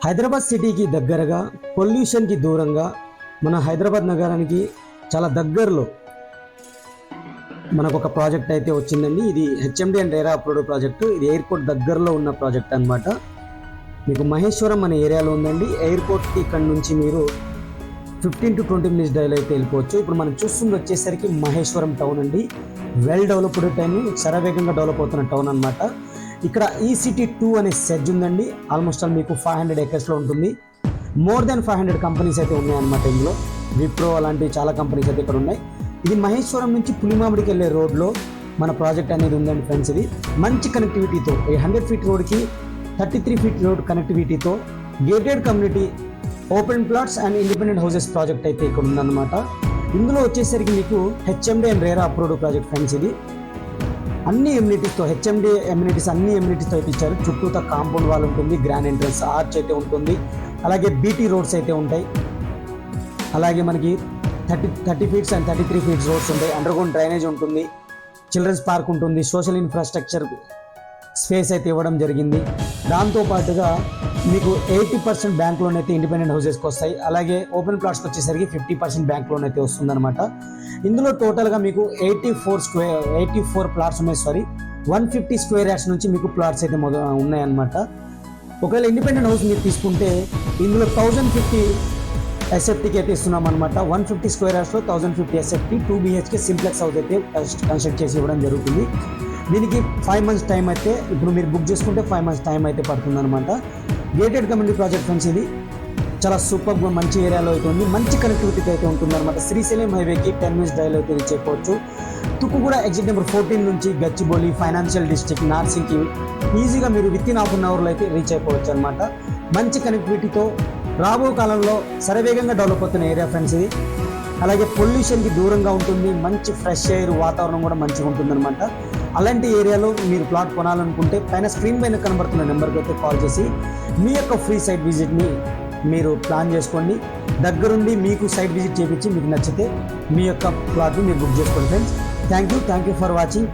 హైదరాబాద్ సిటీకి దగ్గరగా, పొల్యూషన్కి దూరంగా, మన హైదరాబాద్ నగరానికి చాలా దగ్గరలో మనకు ఒక ప్రాజెక్ట్ అయితే వచ్చిందండి. ఇది HMD and RERA approved project. ఇది ఎయిర్పోర్ట్ దగ్గరలో ఉన్న ప్రాజెక్ట్ అనమాట. మీకు మహేశ్వరం అనే ఏరియాలో ఉందండి. ఎయిర్పోర్ట్కి ఇక్కడ నుంచి మీరు 15 to 20 minutes డ్రైవ్లో అయితే వెళ్ళిపోవచ్చు. ఇప్పుడు మనం చూస్తుంది వచ్చేసరికి మహేశ్వరం టౌన్ అండి. వెల్ డెవలప్డ్ టౌన్, శరవేగంగా డెవలప్ అవుతున్న టౌన్ అనమాట. ఇక్కడ ECT2 అనే సెడ్జ్ ఉందండి. ఆల్మోస్ట్ ఆల్ మీకు 500 acresలో ఉంటుంది. మోర్ దెన్ 500 కంపెనీస్ అయితే ఉన్నాయన్నమాట. ఇందులో విప్రో అలాంటి చాలా కంపెనీస్ అయితే ఇక్కడ ఉన్నాయి. ఇది మహేశ్వరం నుంచి పులిమామిడికి వెళ్ళే రోడ్లో మన ప్రాజెక్ట్ అనేది ఉందండి ఫ్రెండ్స్. ఇది మంచి కనెక్టివిటీతో, ఈ 100 feet రోడ్కి 33 feet రోడ్ కనెక్టివిటీతో gated community, open plots and independent houses project అయితే ఇక్కడ ఉందన్నమాట. ఇందులో వచ్చేసరికి మీకు HMD and RERA approved project friends. ఇది అన్ని ఎమ్యూనిటీస్తో, హెచ్ఎండి ఎమ్యూనిటీస్ అన్ని ఎమ్యూనిటీస్తో అయితే ఇచ్చారు. చుట్టూతో కాంపౌండ్ వాల్ ఉంటుంది, గ్రాండ్ ఎంట్రన్స్ ఆర్చ్ అయితే ఉంటుంది, అలాగే బీటీ రోడ్స్ అయితే ఉంటాయి. అలాగే మనకి 30 feet అండ్ 33 feet రోడ్స్ ఉంటాయి. అండర్గ్రౌండ్ డ్రైనేజ్ ఉంటుంది, చిల్డ్రన్స్ పార్క్ ఉంటుంది, సోషల్ ఇన్ఫ్రాస్ట్రక్చర్ స్పేస్ అయితే ఇవ్వడం జరిగింది. దాంతోపాటుగా మీకు 80% బ్యాంక్ లోన్ అయితే ఇండిపెండెంట్ హౌసెస్కి వస్తాయి. అలాగే ఓపెన్ ప్లాట్స్కి వచ్చేసరికి 50% బ్యాంక్ లోన్ అయితే వస్తుందన్నమాట. ఇందులో టోటల్గా మీకు 84 ప్లాట్స్ ఉన్నాయి. 150 square yards నుంచి మీకు ప్లాట్స్ అయితే ఉన్నాయన్నమాట. ఒకవేళ ఇండిపెండెంట్ హౌస్ మీరు తీసుకుంటే ఇందులో 1050 SFTకి అయితే ఇస్తున్నాం అనమాట. 150 square yardsలో 1050 SFT 2 BHK simplex house అయితే కన్స్ట్రక్ట్ చేసి ఇవ్వడం జరుగుతుంది. దీనికి 5 months టైం అయితే, ఇప్పుడు మీరు బుక్ చేసుకుంటే 5 months టైం అయితే పడుతుంది అనమాట. Gated community project friends. ఇది చాలా సూపర్గా మంచి ఏరియాలో అయితే ఉంది, మంచి కనెక్టివిటీకి అయితే ఉంటుంది అనమాట. శ్రీశైలం హైవేకి 10 minutes డ్రైవ్లో అయితే రీచ్ అయిపోవచ్చు. తుక్కుగూడ ఎగ్జిట్ నెంబర్ 14 నుంచి గచ్చిబౌలి ఫైనాన్షియల్ డిస్ట్రిక్ట్ నార్సింగ్కి ఈజీగా మీరు వితిన్ ½ an hourలో అయితే రీచ్ అయిపోవచ్చు అనమాట. మంచి కనెక్టివిటీతో రాబో కాలంలో శరవేగంగా డెవలప్ అవుతున్న ఏరియా ఫ్రెండ్స్ ఇది. అలాగే పొల్యూషన్కి దూరంగా ఉంటుంది, మంచి ఫ్రెష్ ఎయిర్ వాతావరణం కూడా మంచిగా ఉంటుందన్నమాట. అలాంటి ఏరియాలో మీరు ప్లాట్ కొనాలనుకుంటే పైన స్క్రీన్ పైన కనబడుతున్న నెంబర్కి అయితే కాల్ చేసి మీ యొక్క ఫ్రీ సైట్ విజిట్ని మీరు ప్లాన్ చేసుకోండి. దగ్గరుండి మీకు సైట్ విజిట్ చేయించి మీకు నచ్చితే మీ యొక్క ప్లాట్ని మీరు బుక్ చేసుకోండి friends. Thank you for watching.